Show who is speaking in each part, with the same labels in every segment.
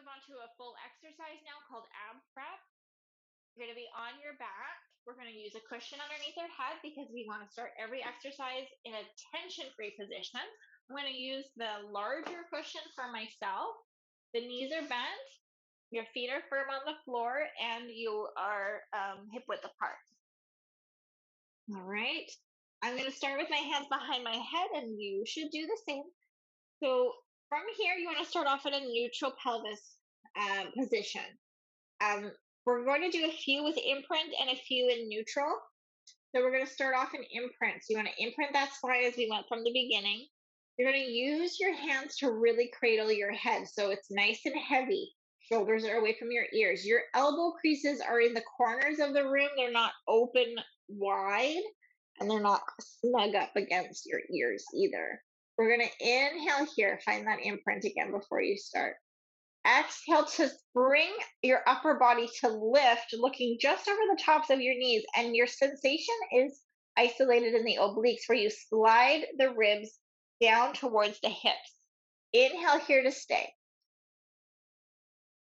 Speaker 1: move on to a full exercise now called ab prep. You're going to be on your back. We're going to use a cushion underneath our head because we want to start every exercise in a tension-free position. I'm going to use the larger cushion for myself. The knees are bent, your feet are firm on the floor, and you are hip width apart. All right. I'm going to start with my hands behind my head, and you should do the same. So from here, you want to start off in a neutral pelvis position. We're going to do a few with imprint and a few in neutral. So we're going to start off in imprint. So you want to imprint that spine as we went from the beginning. You're going to use your hands to really cradle your head so it's nice and heavy. Shoulders are away from your ears. Your elbow creases are in the corners of the room. They're not open wide, and they're not snug up against your ears either. We're going to inhale here. Find that imprint again before you start. Exhale to bring your upper body to lift, looking just over the tops of your knees. And your sensation is isolated in the obliques where you slide the ribs down towards the hips. Inhale here to stay.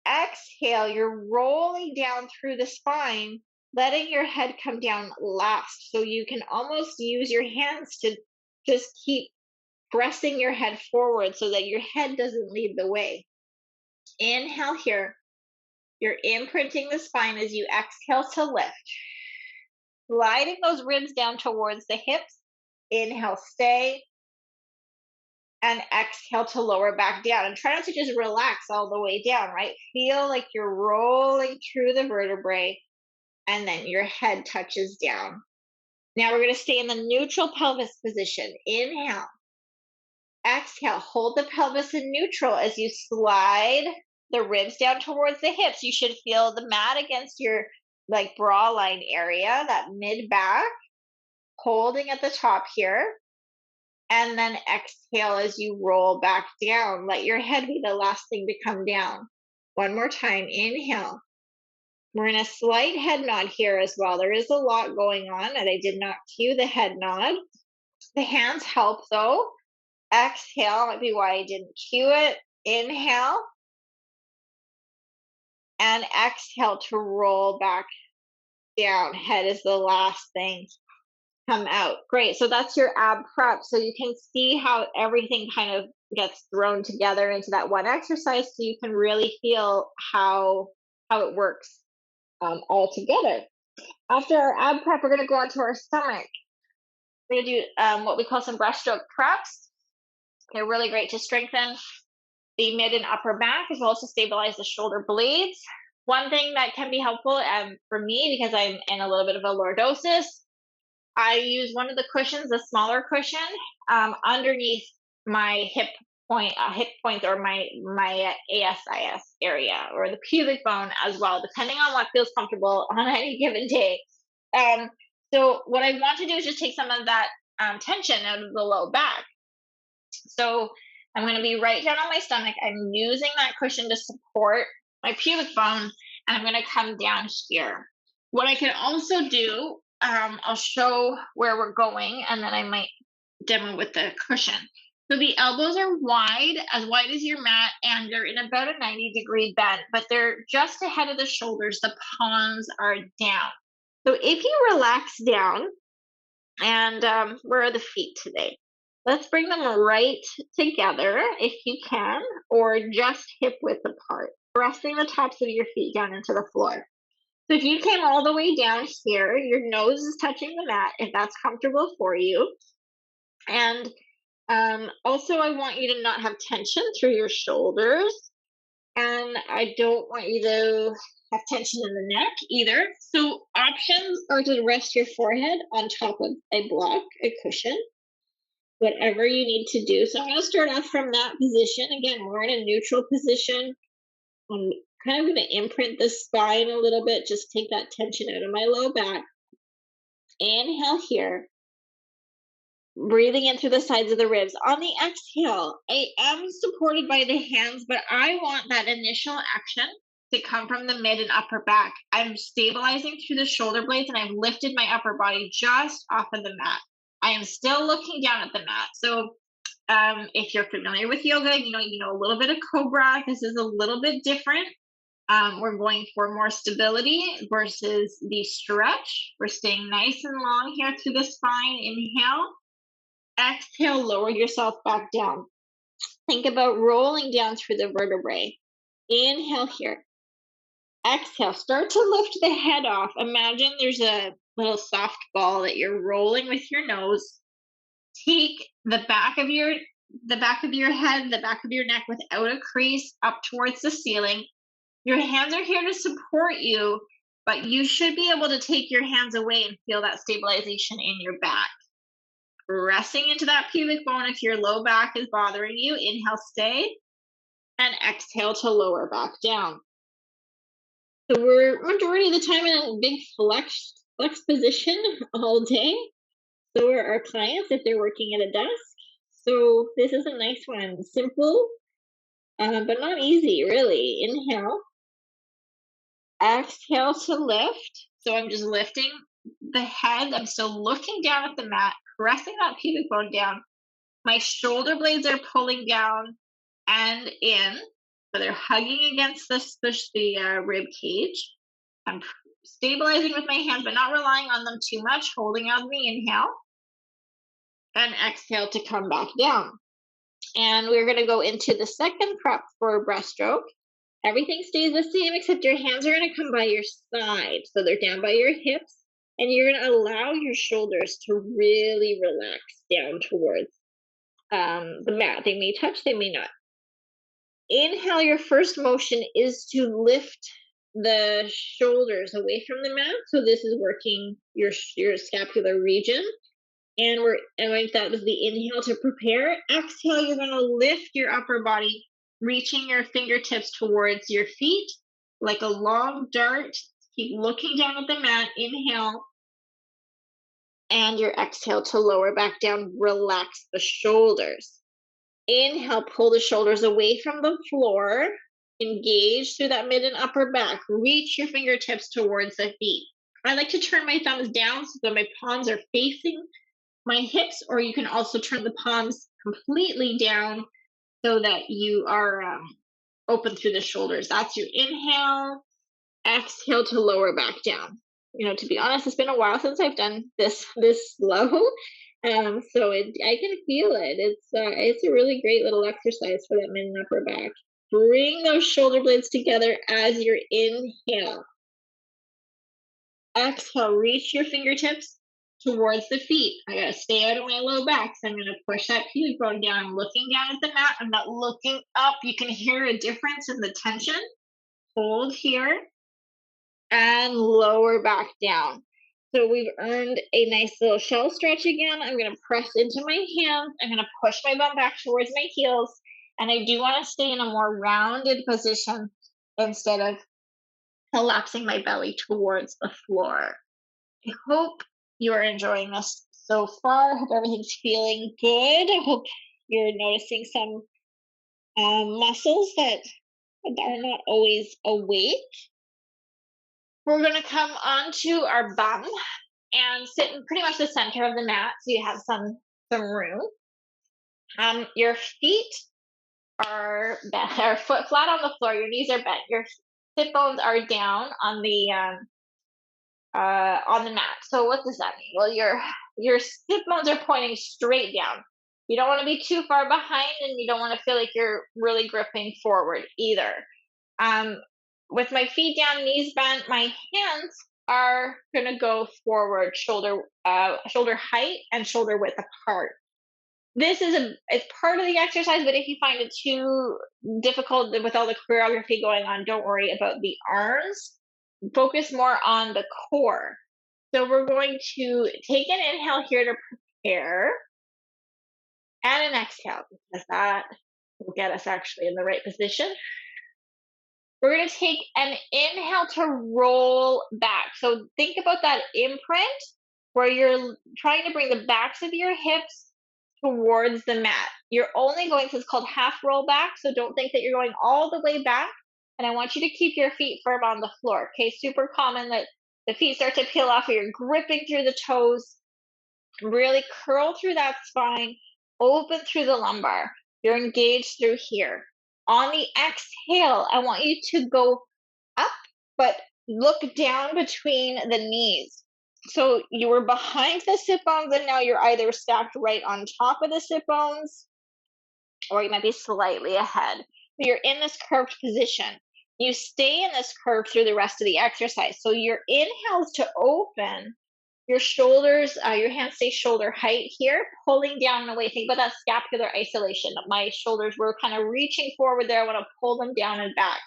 Speaker 1: Exhale, you're rolling down through the spine, letting your head come down last. So you can almost use your hands to just keep pressing your head forward so that your head doesn't lead the way. Inhale here. You're imprinting the spine as you exhale to lift. Sliding those ribs down towards the hips. Inhale, stay. And exhale to lower back down. And try not to just relax all the way down, right? Feel like you're rolling through the vertebrae and then your head touches down. Now we're going to stay in the neutral pelvis position. Inhale. Exhale, hold the pelvis in neutral as you slide the ribs down towards the hips. You should feel the mat against your bra line area, that mid back, holding at the top here. And then exhale as you roll back down. Let your head be the last thing to come down. One more time, inhale. We're in a slight head nod here as well. There is a lot going on, and I did not cue the head nod. The hands help though. Exhale, might be why I didn't cue it. Inhale. And exhale to roll back down. Head is the last thing. Come out. Great. So that's your ab prep. So you can see how everything kind of gets thrown together into that one exercise so you can really feel how it works all together. After our ab prep, we're going to go on to our stomach. We're going to do what we call some breaststroke preps. They're really great to strengthen the mid and upper back as well as to stabilize the shoulder blades. One thing that can be helpful for me, because I'm in a little bit of a lordosis, I use one of the cushions, the smaller cushion, underneath my hip point or my ASIS area or the pubic bone as well, depending on what feels comfortable on any given day. So what I want to do is just take some of that tension out of the low back. So I'm going to be right down on my stomach. I'm using that cushion to support my pubic bone, and I'm going to come down here. What I can also do, I'll show where we're going, and then I might demo with the cushion. So the elbows are wide as your mat, and they're in about a 90-degree bend, but they're just ahead of the shoulders. The palms are down. So if you relax down, and where are the feet today? Let's bring them right together if you can, or just hip width apart, resting the tops of your feet down into the floor. So if you came all the way down here, your nose is touching the mat, if that's comfortable for you. And also I want you to not have tension through your shoulders. And I don't want you to have tension in the neck either. So options are to rest your forehead on top of a block, a cushion, whatever you need to do. So I'm going to start off from that position. Again, we're in a neutral position. I'm kind of going to imprint the spine a little bit, just take that tension out of my low back. Inhale here. Breathing in through the sides of the ribs. On the exhale, I am supported by the hands, but I want that initial action to come from the mid and upper back. I'm stabilizing through the shoulder blades, and I've lifted my upper body just off of the mat. I am still looking down at the mat. So If you're familiar with yoga, you know a little bit of cobra. This is a little bit different. We're going for more stability versus the stretch. We're staying nice and long here through the spine. Inhale. Exhale, lower yourself back down. Think about rolling down through the vertebrae. Inhale here. Exhale, start to lift the head off. Imagine there's a little soft ball that you're rolling with your nose. Take the back of your head, the back of your neck without a crease up towards the ceiling. Your hands are here to support you, but you should be able to take your hands away and feel that stabilization in your back. Pressing into that pubic bone if your low back is bothering you. Inhale, stay, and exhale to lower back down. So we're majority of the time in a big flex position all day. So are our clients if they're working at a desk. So this is a nice one. Simple, but not easy, really. Inhale. Exhale to lift. So I'm just lifting the head. I'm still looking down at the mat, pressing that pubic bone down. My shoulder blades are pulling down and in. So they're hugging against the rib cage. I'm stabilizing with my hands, but not relying on them too much, holding on the inhale. And exhale to come back down. And we're going to go into the second prep for breaststroke. Everything stays the same except your hands are going to come by your side. So they're down by your hips. And you're going to allow your shoulders to really relax down towards the mat. They may touch, they may not. Inhale, your first motion is to lift the shoulders away from the mat. So this is working your scapular region. And that was the inhale to prepare. Exhale, you're going to lift your upper body, reaching your fingertips towards your feet like a long dart. Keep looking down at the mat. Inhale. And your exhale to lower back down. Relax the shoulders. Inhale, pull the shoulders away from the floor. Engage through that mid and upper back. Reach your fingertips towards the feet. I like to turn my thumbs down so that my palms are facing my hips, or you can also turn the palms completely down so that you are open through the shoulders. That's your inhale. Exhale to lower back down. To be honest, it's been a while since I've done this slow. So I can feel it. It's a really great little exercise for that mid and upper back. Bring those shoulder blades together as your inhale. Exhale, reach your fingertips towards the feet. I gotta stay out of my low back, so I'm gonna push that pubic bone down. I'm looking down at the mat. I'm not looking up. You can hear a difference in the tension. Hold here and lower back down. So we've earned a nice little shell stretch again. I'm gonna press into my hands. I'm gonna push my bum back towards my heels. And I do wanna stay in a more rounded position instead of collapsing my belly towards the floor. I hope you are enjoying this so far. I hope everything's feeling good. I hope you're noticing some muscles that are not always awake. We're going to come onto our bum and sit in pretty much the center of the mat so you have some room. Your feet are foot flat on the floor. Your knees are bent. Your sit bones are down on the mat. So what does that mean? Well, your sit bones are pointing straight down. You don't want to be too far behind, and you don't want to feel like you're really gripping forward either. With my feet down, knees bent, my hands are going to go forward, shoulder height and shoulder width apart. This is it's part of the exercise, but if you find it too difficult with all the choreography going on, don't worry about the arms. Focus more on the core. So we're going to take an inhale here to prepare and an exhale, because that will get us actually in the right position. We're going to take an inhale to roll back. So think about that imprint where you're trying to bring the backs of your hips towards the mat. You're only going, so it's called half roll back. So don't think that you're going all the way back. And I want you to keep your feet firm on the floor. Okay, super common that the feet start to peel off or you're gripping through the toes. Really curl through that spine. open through the lumbar. You're engaged through here. On the exhale, I want you to go up, but look down between the knees. So you were behind the sit bones, and now you're either stacked right on top of the sit bones, or you might be slightly ahead. But you're in this curved position. You stay in this curve through the rest of the exercise. So your inhales to open, your shoulders, your hands stay shoulder height here, pulling down and away. Think about that scapular isolation. My shoulders were kind of reaching forward there. I want to pull them down and back.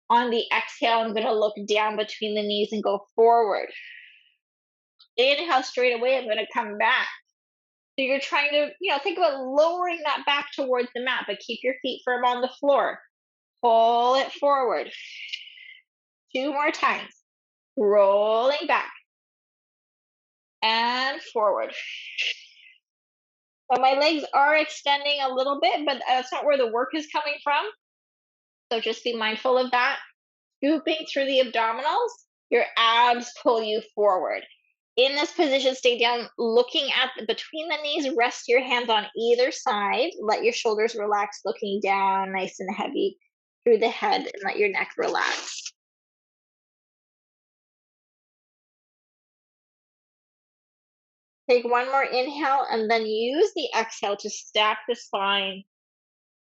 Speaker 1: On the exhale, I'm going to look down between the knees and go forward. Inhale straight away, I'm going to come back. So you're trying to, think about lowering that back towards the mat, but keep your feet firm on the floor. Pull it forward. 2 more times. Rolling back. And forward. So my legs are extending a little bit, but that's not where the work is coming from. So just be mindful of that. Scooping through the abdominals, your abs pull you forward. In this position, stay down, looking at between the knees, rest your hands on either side. Let your shoulders relax, looking down nice and heavy through the head, and let your neck relax. Take one more inhale, and then use the exhale to stack the spine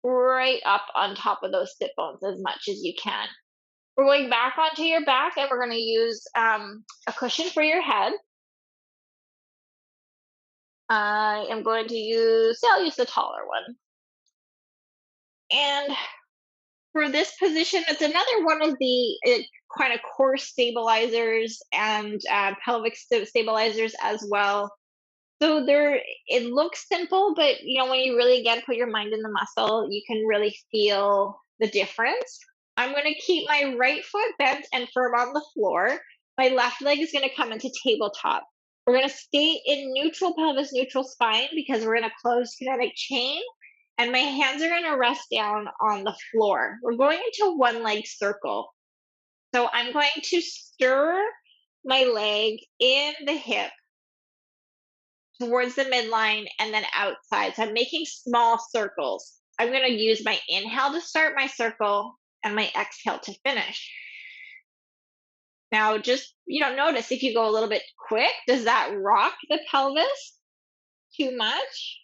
Speaker 1: right up on top of those sit bones as much as you can. We're going back onto your back, and we're going to use a cushion for your head. I am going to I'll use the taller one. And for this position, it's another one of the kind of core stabilizers and pelvic stabilizers as well. So it looks simple, but when you really again put your mind in the muscle, you can really feel the difference. I'm going to keep my right foot bent and firm on the floor. My left leg is going to come into tabletop. We're going to stay in neutral pelvis, neutral spine, because we're in a closed kinetic chain. And my hands are going to rest down on the floor. We're going into one leg circle. So I'm going to stir my leg in the hip towards the midline and then outside. So I'm making small circles. I'm going to use my inhale to start my circle and my exhale to finish. Now, just, notice if you go a little bit quick, does that rock the pelvis too much?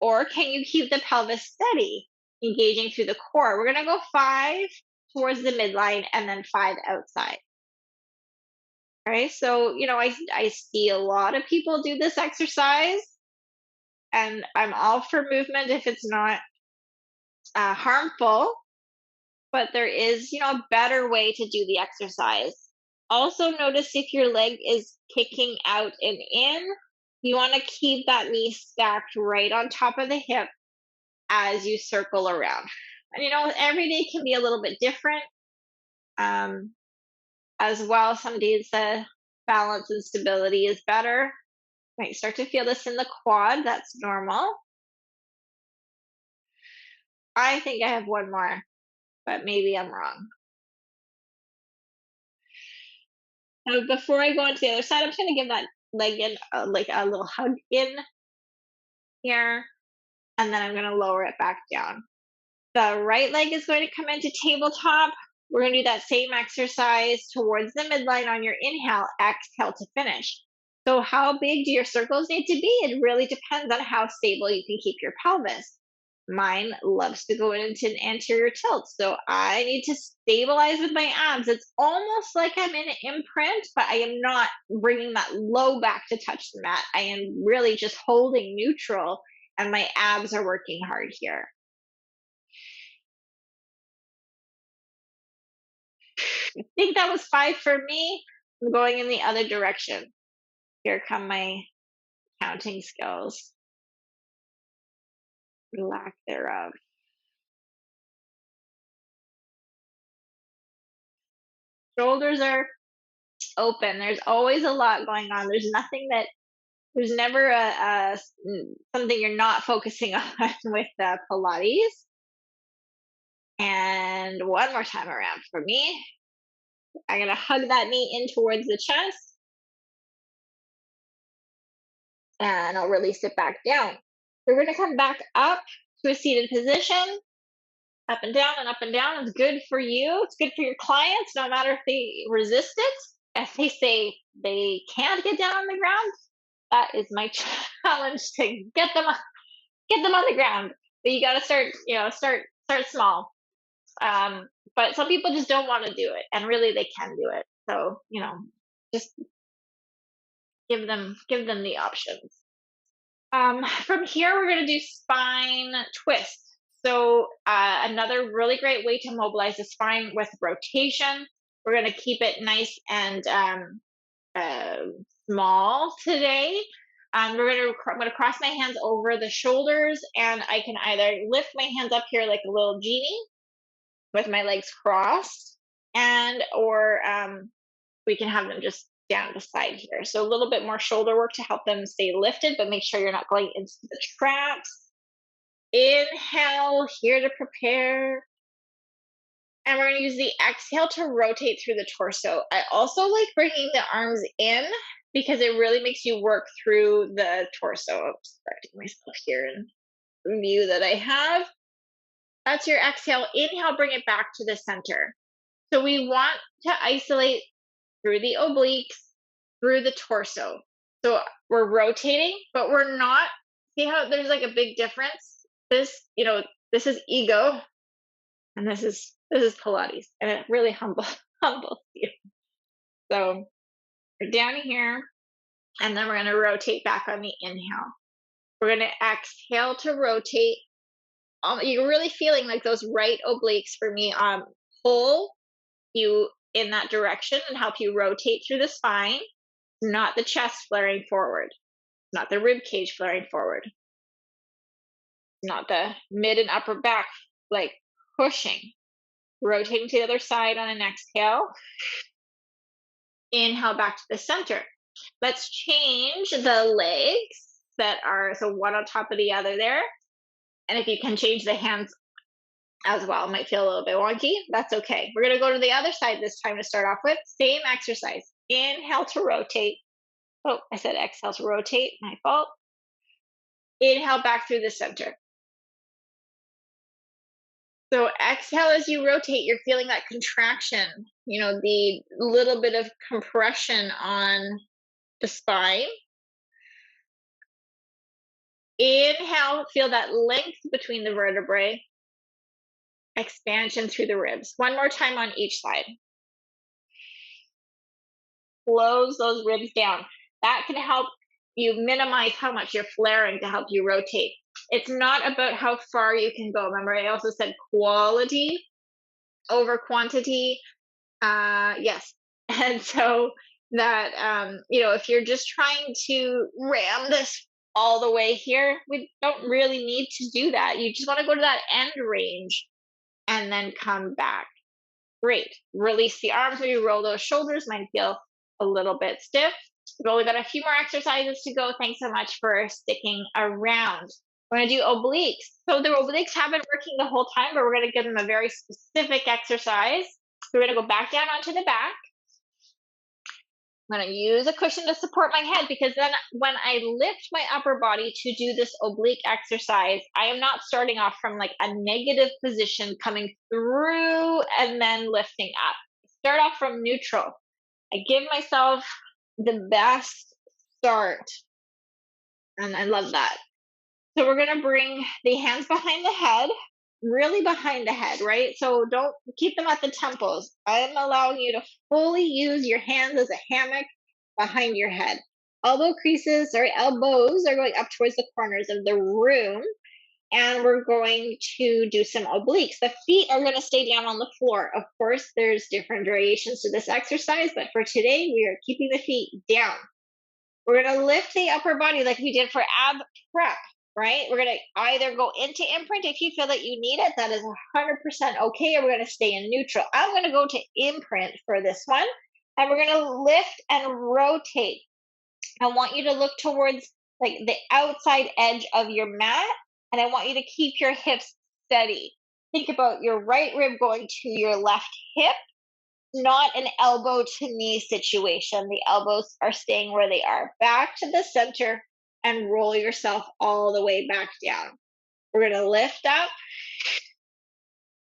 Speaker 1: Or can you keep the pelvis steady, engaging through the core? We're going to go 5 towards the midline and then 5 outside. All right, so, I see a lot of people do this exercise, and I'm all for movement if it's not harmful, but there is, a better way to do the exercise. Also, notice if your leg is kicking out and in, you want to keep that knee stacked right on top of the hip as you circle around. And every day can be a little bit different. As well, some days the balance and stability is better. Might start to feel this in the quad. That's normal. I think I have one more, but maybe I'm wrong. So before I go into the other side, I'm just going to give that leg in like a little hug in here, and then I'm going to lower it back down. The right leg is going to come into tabletop. We're going to do that same exercise towards the midline on your inhale, exhale to finish. So how big do your circles need to be? It really depends on how stable you can keep your pelvis. Mine loves to go into an anterior tilt, so I need to stabilize with my abs. It's almost like I'm in an imprint, but I am not bringing that low back to touch the mat. I am really just holding neutral, and my abs are working hard here. I think that was 5 for me. I'm going in the other direction. Here come my counting skills. Lack thereof. Shoulders are open. There's always a lot going on. There's never something you're not focusing on with Pilates. And one more time around for me. I'm going to hug that knee in towards the chest. And I'll release it back down. We're gonna come back up to a seated position, up and down and up and down. It's good for you. It's good for your clients, no matter if they resist it. If they say they can't get down on the ground, that is my challenge to get them on the ground. But you got to start, start small. But some people just don't want to do it, and really they can do it. So just give them the options. From here, we're going to do spine twist. So another really great way to mobilize the spine with rotation. We're going to keep it nice and small today. I'm going to cross my hands over the shoulders, and I can either lift my hands up here like a little genie with my legs crossed, or we can have them just down the side here. So a little bit more shoulder work to help them stay lifted, but make sure you're not going into the traps. Inhale here to prepare. And we're going to use the exhale to rotate through the torso. I also like bringing the arms in because it really makes you work through the torso. I'm correcting myself here in the view that I have. That's your exhale. Inhale, bring it back to the center. So we want to isolate through the obliques, through the torso. So we're rotating, but we're not, see how there's like a big difference? This is ego, and this is Pilates, and it really humbles you. So we're down here, and then we're going to rotate back on the inhale. We're going to exhale to rotate. You're really feeling like those right obliques for me pull you in that direction and help you rotate through the spine, not the chest flaring forward, not the rib cage flaring forward, not the mid and upper back like pushing. Rotating to the other side on an exhale. Inhale back to the center. Let's change the legs that are so one on top of the other there. And if you can change the hands as well, it might feel a little bit wonky. That's okay. We're going to go to the other side this time to start off with. Same exercise. Inhale to rotate. Oh, I said exhale to rotate. My fault. Inhale back through the center. So exhale as you rotate, you're feeling that contraction, the little bit of compression on the spine. Inhale, feel that length between the vertebrae. Expansion through the ribs. One more time on each side. Close those ribs down. That can help you minimize how much you're flaring to help you rotate. It's not about how far you can go. Remember, I also said quality over quantity. Yes. And so that, if you're just trying to ram this all the way here, we don't really need to do that. You just want to go to that end range and then come back. Great. Release the arms, maybe roll those shoulders. Might feel a little bit stiff. We've only got a few more exercises to go. Thanks so much for sticking around. We're going to do obliques. So the obliques have been working the whole time, but we're going to give them a very specific exercise. We're going to go back down onto the back. I'm going to use a cushion to support my head, because then when I lift my upper body to do this oblique exercise, I am not starting off from like a negative position, coming through and then lifting up. Start off from neutral. I give myself the best start, and I love that. So we're going to bring the hands behind the head, really behind the head, right? So don't keep them at the temples. I'm allowing you to fully use your hands as a hammock behind your head. Elbows are going up towards the corners of the room. And we're going to do some obliques. The feet are going to stay down on the floor. Of course, there's different variations to this exercise, but for today, we are keeping the feet down. We're going to lift the upper body like we did for ab prep, right? We're going to either go into imprint if you feel that you need it. That is 100% okay. Or we're going to stay in neutral. I'm going to go to imprint for this one. And we're going to lift and rotate. I want you to look towards like the outside edge of your mat. And I want you to keep your hips steady. Think about your right rib going to your left hip, not an elbow to knee situation. The elbows are staying where they are. Back to the center, and roll yourself all the way back down. We're going to lift up,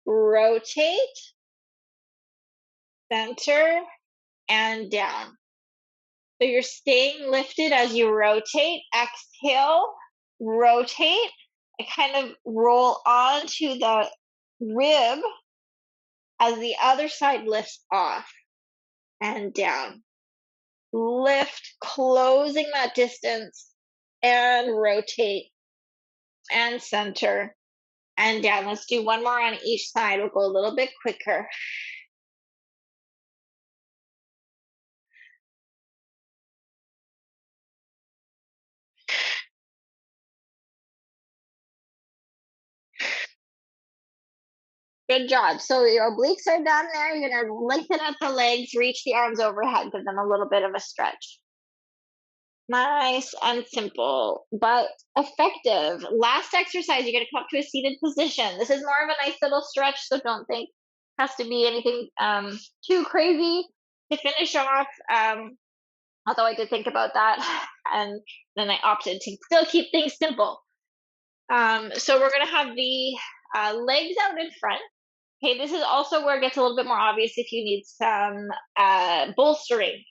Speaker 1: rotate, center, and down. So you're staying lifted as you rotate. Exhale, rotate. I kind of roll onto the rib as the other side lifts off and down. Lift, closing that distance, and rotate and center and down. Let's do one more on each side. We'll go a little bit quicker. Good job. So your obliques are down there. You're going to lengthen up the legs, reach the arms overhead, give them a little bit of a stretch. Nice and simple, but effective. Last exercise, you're going to come up to a seated position. This is more of a nice little stretch, so don't think it has to be anything too crazy to finish off. Although I did think about that, and then I opted to still keep things simple. So we're going to have the legs out in front. Okay, this is also where it gets a little bit more obvious if you need some bolstering.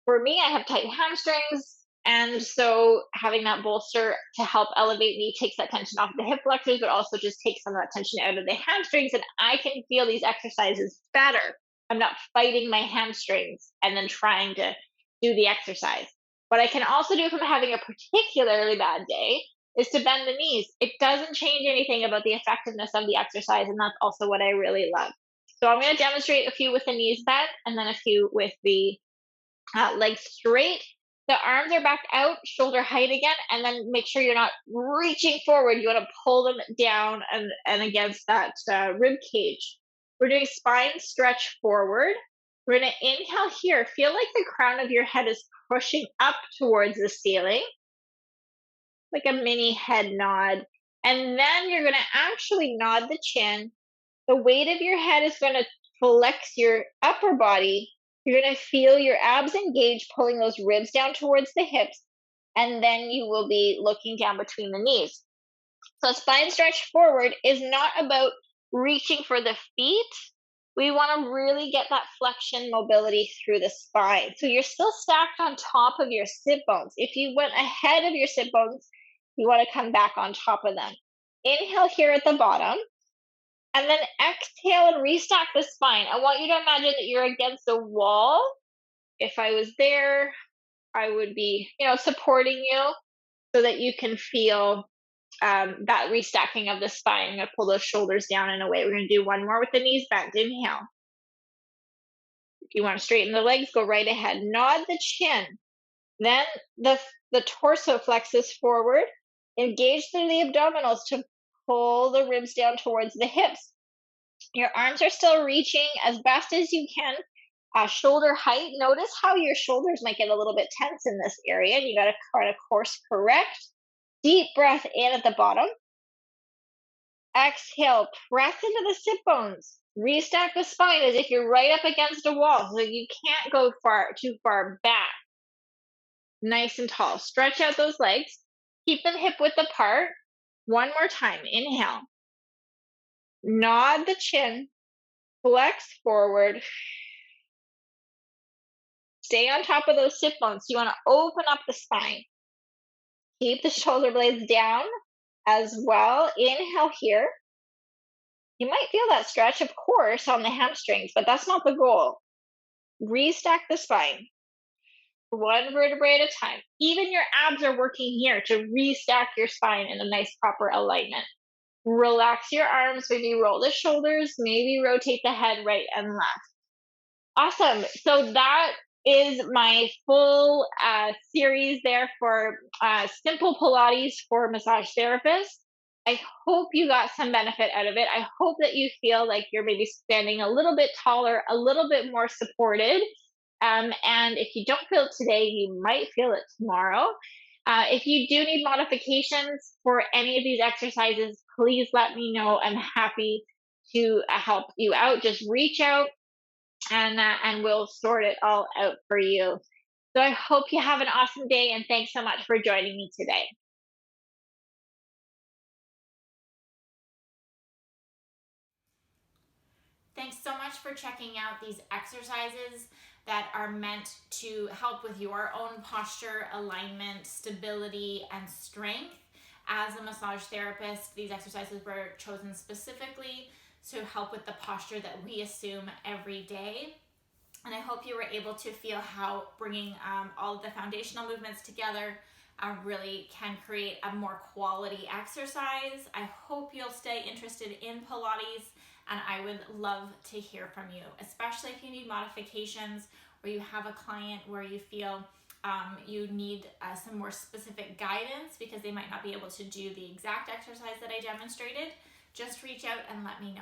Speaker 1: For me, I have tight hamstrings, and so having that bolster to help elevate me takes that tension off the hip flexors, but also just takes some of that tension out of the hamstrings, and I can feel these exercises better. I'm not fighting my hamstrings and then trying to do the exercise. What I can also do if I'm having a particularly bad day is to bend the knees. It doesn't change anything about the effectiveness of the exercise, and that's also what I really love. So I'm going to demonstrate a few with the knees bent and then a few with the legs straight. The arms are back out, shoulder height again, and then make sure you're not reaching forward. You want to pull them down and against that rib cage. We're doing spine stretch forward. We're going to inhale here. Feel like the crown of your head is pushing up towards the ceiling, like a mini head nod. And then you're going to actually nod the chin. The weight of your head is going to flex your upper body. You're going to feel your abs engage, pulling those ribs down towards the hips. And then you will be looking down between the knees. So spine stretch forward is not about reaching for the feet. We want to really get that flexion mobility through the spine. So you're still stacked on top of your sit bones. If you went ahead of your sit bones, you want to come back on top of them. Inhale here at the bottom, and then exhale and restack the spine. I want you to imagine that you're against a wall. If I was there, I would be, supporting you so that you can feel that restacking of the spine. I'm going to pull those shoulders down and away. We're going to do one more with the knees bent. Inhale. If you want to straighten the legs, go right ahead. Nod the chin. Then the torso flexes forward. Engage through the abdominals to pull the ribs down towards the hips. Your arms are still reaching as best as you can. Shoulder height. Notice how your shoulders might get a little bit tense in this area. You got to kind of course correct. Deep breath in at the bottom. Exhale, press into the sit bones. Restack the spine as if you're right up against a wall, so you can't go too far back. Nice and tall. Stretch out those legs. Keep them hip width apart. One more time. Inhale. Nod the chin. Flex forward. Stay on top of those sit bones. You want to open up the spine. Keep the shoulder blades down as well. Inhale here. You might feel that stretch, of course, on the hamstrings, but that's not the goal. Restack the spine. One vertebrae at a time. Even your abs are working here to restack your spine in a nice proper alignment. Relax your arms, maybe roll the shoulders, maybe rotate the head right and left. Awesome. So that is my full series there for simple Pilates for massage therapists. I hope you got some benefit out of it. I hope that you feel like you're maybe standing a little bit taller, a little bit more supported. And if you don't feel it today, you might feel it tomorrow. If you do need modifications for any of these exercises, please let me know. I'm happy to help you out. Just reach out and we'll sort it all out for you. So I hope you have an awesome day, and thanks so much for joining me today.
Speaker 2: Thanks so much for checking out these exercises that are meant to help with your own posture, alignment, stability, and strength. As a massage therapist, these exercises were chosen specifically to help with the posture that we assume every day. And I hope you were able to feel how bringing all of the foundational movements together really can create a more quality exercise. I hope you'll stay interested in Pilates, and I would love to hear from you, especially if you need modifications or you have a client where you feel you need some more specific guidance because they might not be able to do the exact exercise that I demonstrated. Just reach out and let me know.